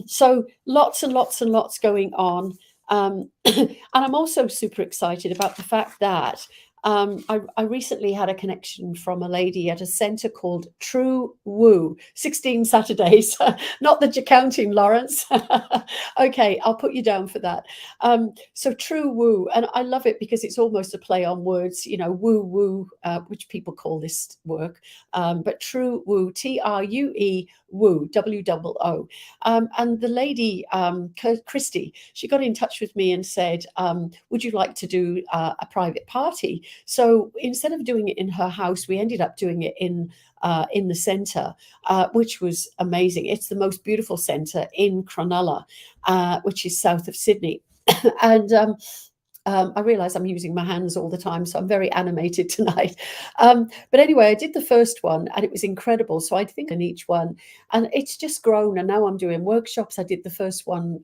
So lots and lots and lots going on. And I'm also super excited about the fact that I recently had a connection from a lady at a centre called True Woo, 16 Saturdays. Not that you're counting, Lawrence. Okay, I'll put you down for that. So True Woo, and I love it because it's almost a play on words, you know, woo woo, which people call this work. But True Woo, TRUE Woo, WOO. And the lady, Christy, she got in touch with me and said, would you like to do a private party? So instead of doing it in her house, we ended up doing it in the centre, which was amazing. It's the most beautiful centre in Cronulla, which is south of Sydney. And I realise I'm using my hands all the time, so I'm very animated tonight. But anyway, I did the first one and it was incredible. So I think in each one, and it's just grown. And now I'm doing workshops. I did the first one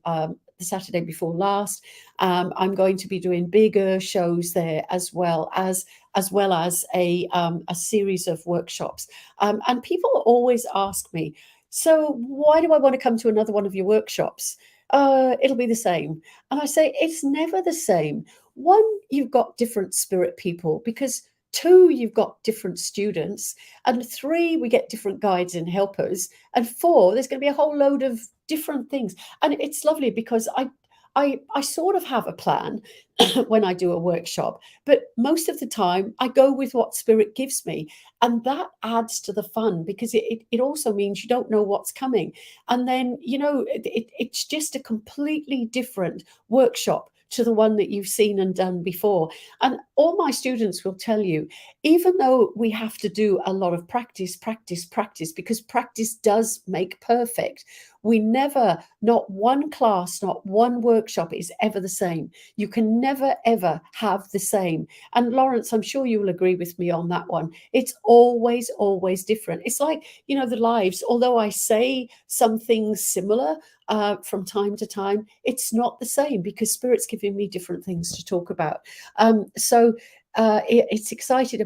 the Saturday before last. I'm going to be doing bigger shows there as well as a series of workshops. And people always ask me, so why do I want to come to another one of your workshops? It'll be the same. And I say, it's never the same. One, you've got different spirit people because 2, you've got different students, and 3, we get different guides and helpers, and 4, there's going to be a whole load of different things. And it's lovely because I sort of have a plan when I do a workshop, but most of the time I go with what spirit gives me, and that adds to the fun because it also means you don't know what's coming, and then it's just a completely different workshop to the one that you've seen and done before. And all my students will tell you, even though we have to do a lot of practice, practice, practice, because practice does make perfect, we never, not one class, not one workshop is ever the same. You can never, ever have the same. And Lawrence, I'm sure you will agree with me on that one. It's always, always different. It's like, the lives, although I say some things similar from time to time, it's not the same because Spirit's giving me different things to talk about. So it's exciting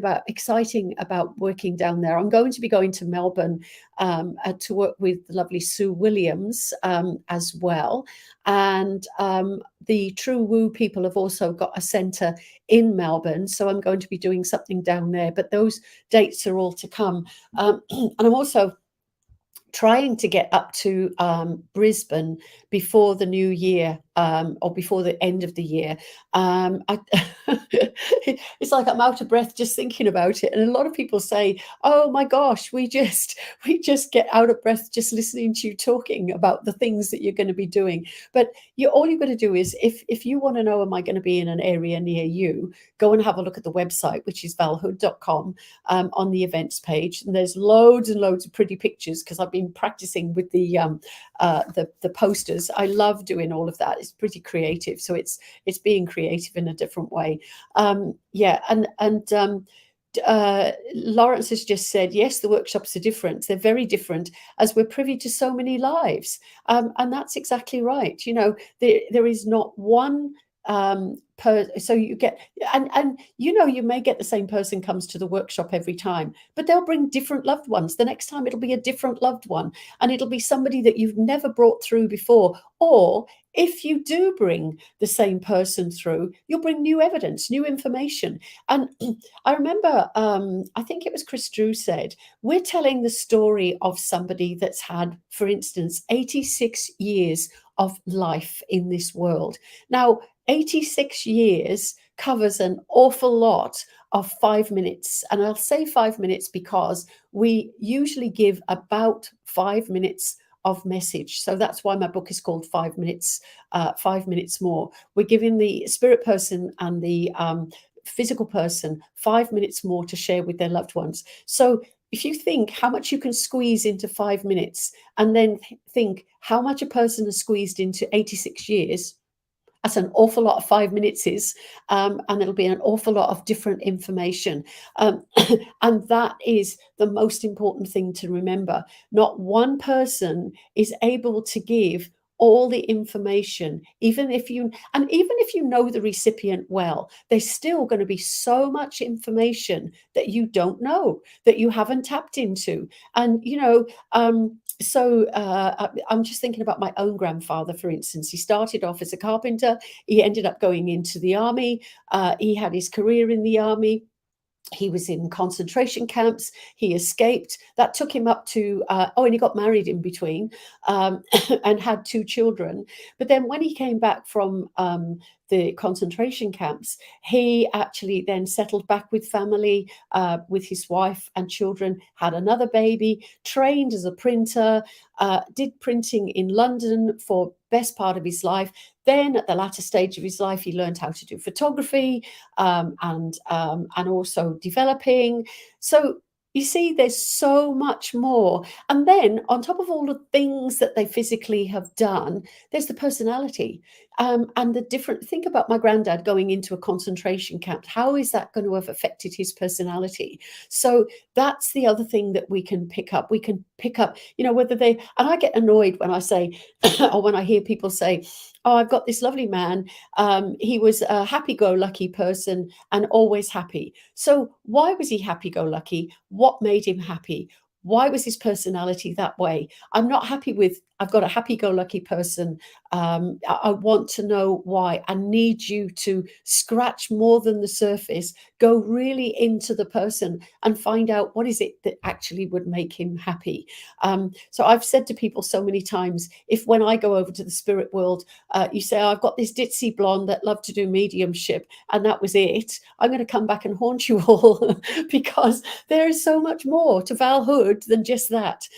about working down there. I'm going to be going to Melbourne to work with the lovely Sue Williams as well. And the True Woo people have also got a centre in Melbourne. So I'm going to be doing something down there. But those dates are all to come. And I'm also trying to get up to Brisbane before the new year or before the end of the year. It's like I'm out of breath just thinking about it. And a lot of people say, oh my gosh, we just get out of breath just listening to you talking about the things that you're going to be doing. But all you've got to do is, if you want to know, am I going to be in an area near you, go and have a look at the website, which is valhood.com, on the events page. And there's loads and loads of pretty pictures because I've been practicing with the posters. I love doing all of that. It's pretty creative. So it's being creative in a different way. Lawrence has just said, yes, the workshops are different. They're very different as we're privy to so many lives. And that's exactly right. There is not one so you get, and you may get the same person comes to the workshop every time, but they'll bring different loved ones. The next time it'll be a different loved one, and it'll be somebody that you've never brought through before. Or if you do bring the same person through, you'll bring new evidence, new information. And I remember, I think it was Chris Drew said, we're telling the story of somebody that's had, for instance, 86 years of life in this world. Now, 86 years covers an awful lot of 5 minutes. And I'll say 5 minutes because we usually give about 5 minutes of message. So that's why my book is called 5 minutes, 5 minutes more. We're giving the spirit person and the physical person 5 minutes more to share with their loved ones. So if you think how much you can squeeze into 5 minutes, and then think how much a person has squeezed into 86 years, that's an awful lot of 5 minutes is, and it'll be an awful lot of different information. And that is the most important thing to remember. Not one person is able to give all the information, even if you know the recipient well, there's still going to be so much information that you don't know, that you haven't tapped into. And I'm just thinking about my own grandfather, for instance. He started off as a carpenter. He ended up going into the army. He had his career in the army. He was in concentration camps. He escaped. That took him up to, and he got married in between, and had 2 children. But then when he came back from the concentration camps, he actually then settled back with family, with his wife and children, had another baby, trained as a printer, did printing in London for best part of his life. Then at the latter stage of his life, he learned how to do photography, and also developing. So you see, there's so much more. And then on top of all the things that they physically have done, there's the personality, and the different. Think about my granddad going into a concentration camp. How is that going to have affected his personality? So that's the other thing that we can pick up. We can pick up, whether they, and I get annoyed when I say, or when I hear people say, oh, I've got this lovely man. He was a happy-go-lucky person and always happy. So why was he happy-go-lucky? What made him happy? Why was his personality that way? I'm not happy with I've got a happy-go-lucky person. I want to know why. I need you to scratch more than the surface, go really into the person and find out what is it that actually would make him happy. So I've said to people so many times, if when I go over to the spirit world, you say, oh, I've got this ditzy blonde that loved to do mediumship, and that was it, I'm going to come back and haunt you all because there is so much more to Val Hood than just that.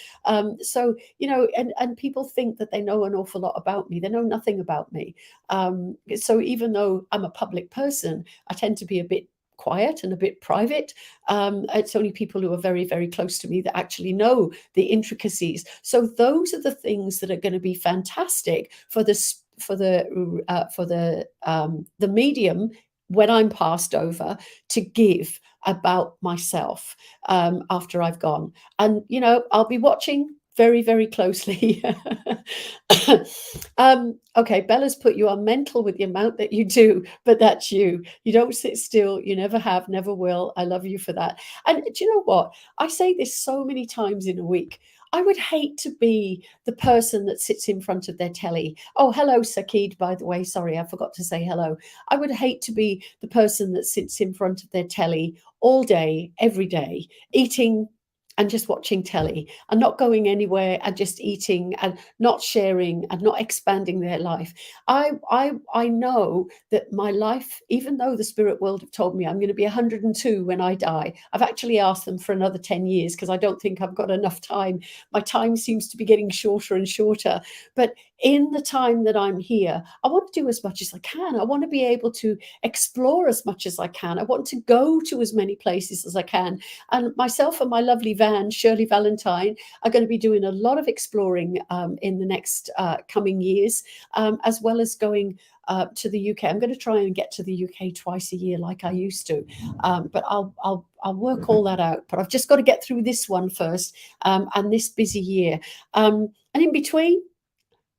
So, you know, and people think that they know an awful lot about me. They know nothing about me. So even though I'm a public person, I tend to be a bit quiet and a bit private. It's only people who are very, very close to me that actually know the intricacies. So those are the things that are going to be fantastic for the medium when I'm passed over to give about myself after I've gone. And, you know, I'll be watching very, very closely. Okay, Bella's put you on mental with the amount that you do, but that's you. You don't sit still. You never have, never will. I love you for that. And do you know what? I say this so many times in a week. I would hate to be the person that sits in front of their telly. Oh, hello, Sakid, by the way. Sorry, I forgot to say hello. I would hate to be the person that sits in front of their telly all day, every day, eating and just watching telly and not going anywhere and just eating and not sharing and not expanding their life. I know that my life, even though the spirit world have told me I'm going to be 102 when I die, I've actually asked them for another 10 years because I don't think I've got enough time. My time seems to be getting shorter and shorter. But in the time that I'm here, I want to do as much as I can. I want to be able to explore as much as I can. I want to go to as many places as I can. And myself and my lovely Van, Shirley Valentine, are going to be doing a lot of exploring in the next coming years, as well as going to the UK. I'm going to try and get to the UK twice a year like I used to, but I'll work all that out. But I've just got to get through this one first, and this busy year. And in between,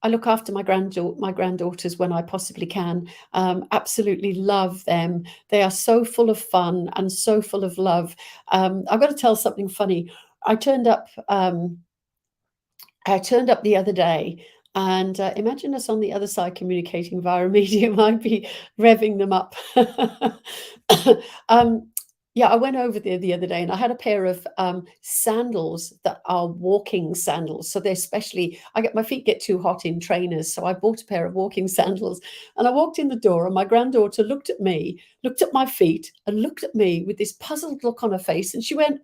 I look after my granddaughters when I possibly can. Absolutely love them. They are so full of fun and so full of love. I've got to tell something funny. I turned up the other day, and imagine us on the other side communicating via a medium. I'd be revving them up. Yeah, I went over there the other day and I had a pair of sandals that are walking sandals. So they're specially, my feet get too hot in trainers. So I bought a pair of walking sandals and I walked in the door and my granddaughter looked at me, looked at my feet and looked at me with this puzzled look on her face. And she went,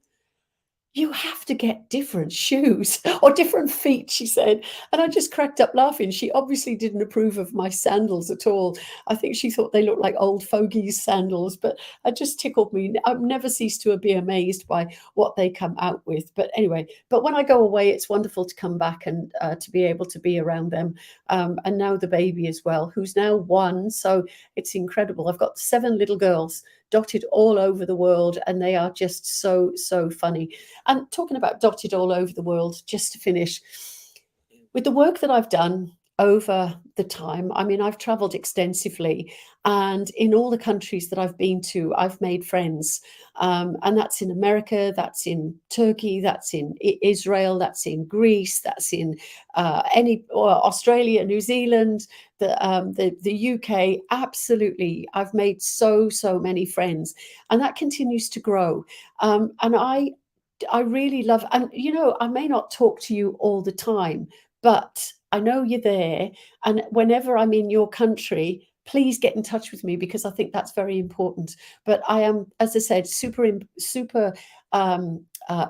"You have to get different shoes or different feet," she said. And I just cracked up laughing. She obviously didn't approve of my sandals at all. I think she thought they looked like old fogies sandals, but it just tickled me. I've never ceased to be amazed by what they come out with. But anyway, but when I go away, it's wonderful to come back and to be able to be around them. And now the baby as well, who's now 1. So it's incredible. I've got 7 little girls dotted all over the world, and they are just so, so funny. And talking about dotted all over the world, just to finish, with the work that I've done over the time, I mean, I've traveled extensively, and in all the countries that I've been to, I've made friends. And that's in America, that's in Turkey, that's in Israel, that's in Greece, that's in Australia, New Zealand, the UK. Absolutely, I've made so many friends, and that continues to grow. And I really love, and you know, I may not talk to you all the time, but I know you're there. And whenever I'm in your country, please get in touch with me because I think that's very important. But I am, as I said, super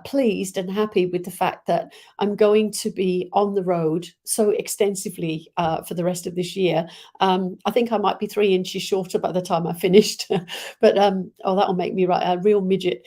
pleased and happy with the fact that I'm going to be on the road so extensively for the rest of this year. I think I might be 3 inches shorter by the time I finished, but oh, that'll make me a real midget.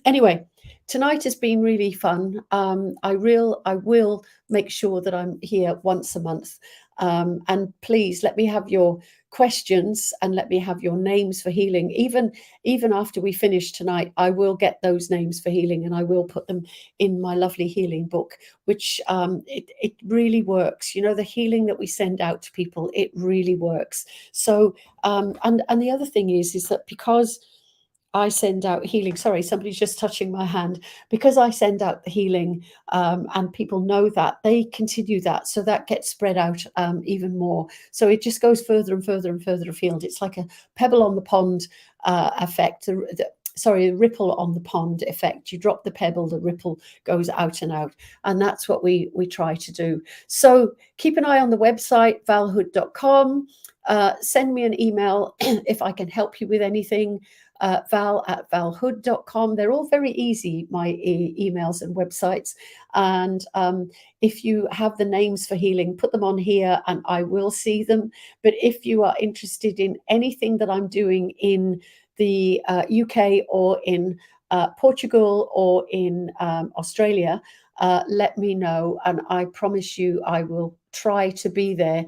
Anyway, tonight has been really fun. I will make sure that I'm here once a month. And please let me have your questions and let me have your names for healing. Even after we finish tonight, I will get those names for healing and I will put them in my lovely healing book, which it really works. You know, the healing that we send out to people, it really works. So and the other thing is that because I send out healing. Sorry, somebody's just touching my hand. Because I send out the healing, and people know that, they continue that. So that gets spread out even more. So it just goes further and further and further afield. It's like a pebble on the pond effect. Sorry, ripple on the pond effect. You drop the pebble, the ripple goes out and out. And that's what we try to do. So keep an eye on the website, valhood.com. Send me an email if I can help you with anything. Val@valhood.com. They're all very easy, my emails and websites. And if you have the names for healing, put them on here and I will see them. But if you are interested in anything that I'm doing in the UK or in Portugal or in Australia, let me know. And I promise you, I will try to be there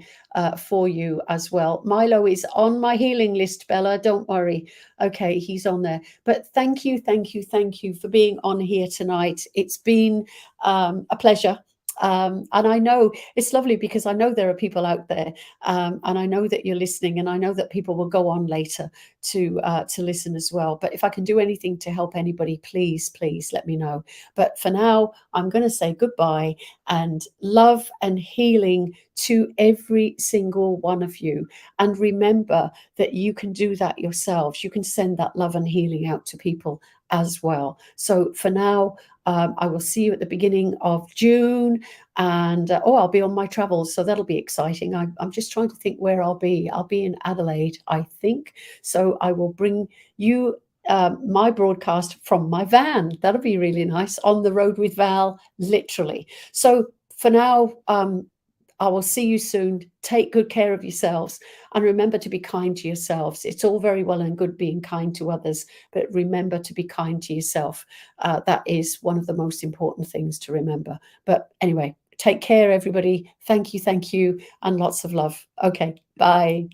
for you as well. Milo is on my healing list, Bella. Don't worry. Okay, he's on there. But thank you, thank you, thank you for being on here tonight. It's been a pleasure. And I know it's lovely because I know there are people out there, and I know that you're listening, and I know that people will go on later to listen as well. But if I can do anything to help anybody, please, please let me know. But for now, I'm going to say goodbye and love and healing to every single one of you. And remember that you can do that yourselves. You can send that love and healing out to people as well. So for now, I will see you at the beginning of June, and I'll be on my travels, so that'll be exciting. I'm just trying to think where I'll be. I'll be in Adelaide, I think. So I will bring you my broadcast from my van. That'll be really nice. On the road with Val, literally. So for now, I will see you soon. Take good care of yourselves and remember to be kind to yourselves. It's all very well and good being kind to others, but remember to be kind to yourself. That is one of the most important things to remember. But anyway, take care, everybody. Thank you, and lots of love. Okay, bye.